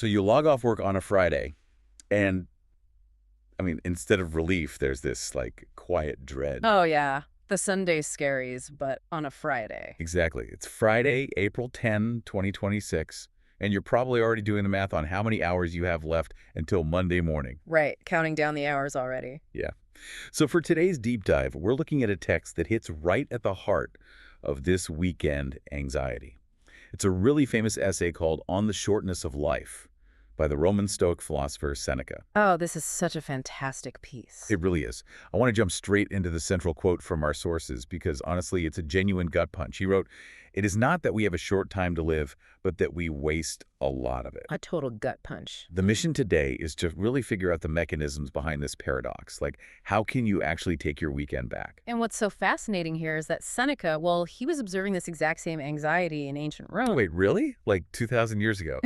So you log off work on a Friday, and I mean, instead of relief, there's this like quiet dread. Oh, yeah. The Sunday scaries, but on a Friday. Exactly. It's Friday, April 10, 2026, and you're probably already doing the math on how many hours you have left until Monday morning. Right, counting down the hours already. Yeah. So for today's deep dive, we're looking at a text that hits right at the heart of this weekend anxiety. It's a really famous essay called On the Shortness of Life by the Roman Stoic philosopher Seneca. Oh, this is such a fantastic piece. It really is. I want to jump straight into the central quote from our sources because honestly, it's a genuine gut punch. He wrote, "It is not that we have a short time to live, but that we waste a lot of it." A total gut punch. The mission today is to really figure out the mechanisms behind this paradox. Like, how can you actually take your weekend back? And what's so fascinating here is that Seneca, well, he was observing this exact same anxiety in ancient Rome. Wait, really? Like 2,000 years ago?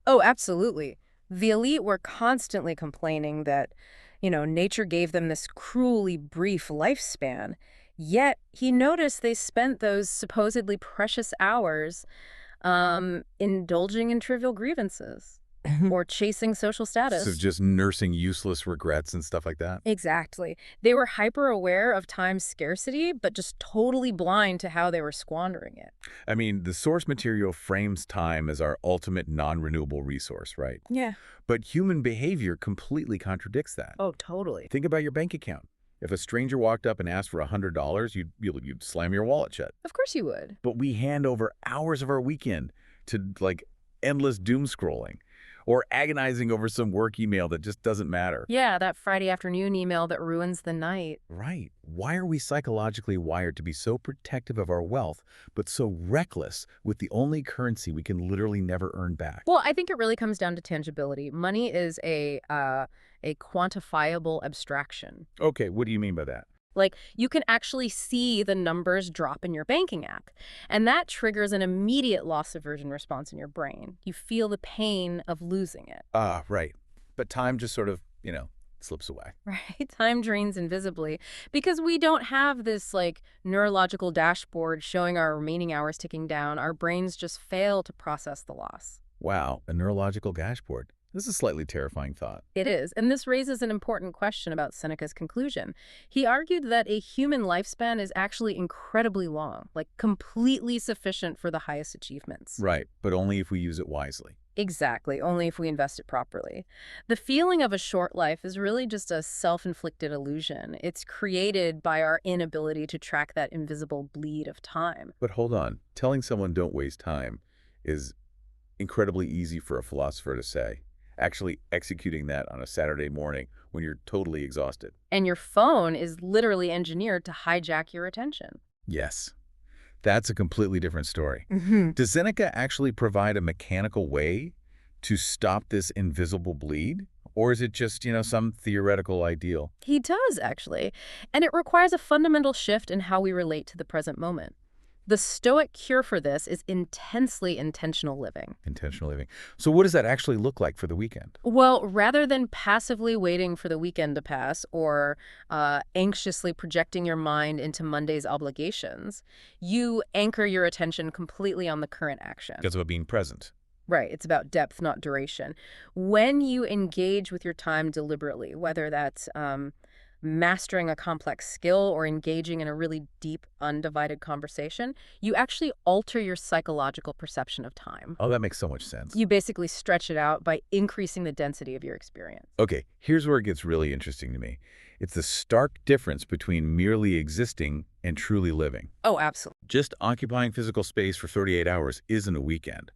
Oh, absolutely. The elite were constantly complaining that, nature gave them this cruelly brief lifespan. Yet he noticed they spent those supposedly precious hours indulging in trivial grievances or chasing social status. So just nursing useless regrets and stuff like that? Exactly. They were hyper aware of time's scarcity, but just totally blind to how they were squandering it. I mean, the source material frames time as our ultimate non-renewable resource, right? Yeah. But human behavior completely contradicts that. Oh, totally. Think about your bank account. If a stranger walked up and asked for $100, you'd slam your wallet shut. Of course you would. But we hand over hours of our weekend to, like, endless doom scrolling or agonizing over some work email that just doesn't matter. Yeah, that Friday afternoon email that ruins the night. Right. Why are we psychologically wired to be so protective of our wealth, but so reckless with the only currency we can literally never earn back? Well, I think it really comes down to tangibility. Money is a quantifiable abstraction. Okay, what do you mean by that? Like, you can actually see the numbers drop in your banking app, and that triggers an immediate loss aversion response in your brain. You feel the pain of losing it. Ah, right. But time just sort of, slips away. Right? Time drains invisibly because we don't have this, neurological dashboard showing our remaining hours ticking down. Our brains just fail to process the loss. Wow, a neurological dashboard. This is a slightly terrifying thought. It is, and this raises an important question about Seneca's conclusion. He argued that a human lifespan is actually incredibly long, completely sufficient for the highest achievements. Right, but only if we use it wisely. Exactly, only if we invest it properly. The feeling of a short life is really just a self-inflicted illusion. It's created by our inability to track that invisible bleed of time. But hold on, telling someone don't waste time is incredibly easy for a philosopher to say. Actually executing that on a Saturday morning when you're totally exhausted. And your phone is literally engineered to hijack your attention. Yes, that's a completely different story. Mm-hmm. Does Seneca actually provide a mechanical way to stop this invisible bleed? Or is it just, some theoretical ideal? He does, actually. And it requires a fundamental shift in how we relate to the present moment. The Stoic cure for this is intensely intentional living. Intentional living. So what does that actually look like for the weekend? Well, rather than passively waiting for the weekend to pass or anxiously projecting your mind into Monday's obligations, you anchor your attention completely on the current action. Because of being present. Right. It's about depth, not duration. When you engage with your time deliberately, whether that's mastering a complex skill or engaging in a really deep, undivided conversation, you actually alter your psychological perception of time. Oh, that makes so much sense. You basically stretch it out by increasing the density of your experience. Okay, here's where it gets really interesting to me. It's the stark difference between merely existing and truly living. Oh, absolutely. Just occupying physical space for 38 hours isn't a weekend.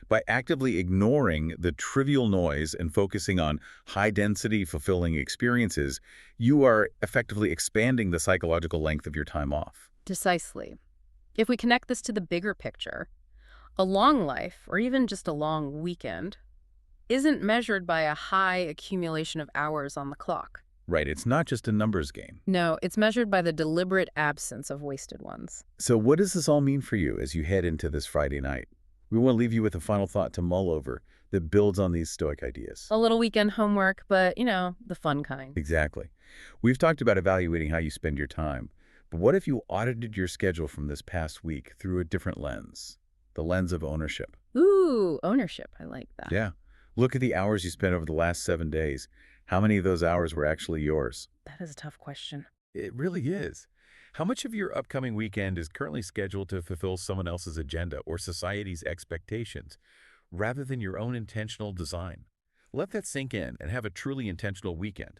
By actively ignoring the trivial noise and focusing on high-density, fulfilling experiences, you are effectively expanding the psychological length of your time off. Precisely. If we connect this to the bigger picture, a long life, or even just a long weekend, isn't measured by a high accumulation of hours on the clock. Right, it's not just a numbers game. No, it's measured by the deliberate absence of wasted ones. So what does this all mean for you as you head into this Friday night? We want to leave you with a final thought to mull over that builds on these Stoic ideas. A little weekend homework, but, the fun kind. Exactly. We've talked about evaluating how you spend your time, but what if you audited your schedule from this past week through a different lens? The lens of ownership. Ooh, ownership. I like that. Yeah. Look at the hours you spent over the last 7 days. How many of those hours were actually yours? That is a tough question. It really is. How much of your upcoming weekend is currently scheduled to fulfill someone else's agenda or society's expectations, rather than your own intentional design? Let that sink in and have a truly intentional weekend.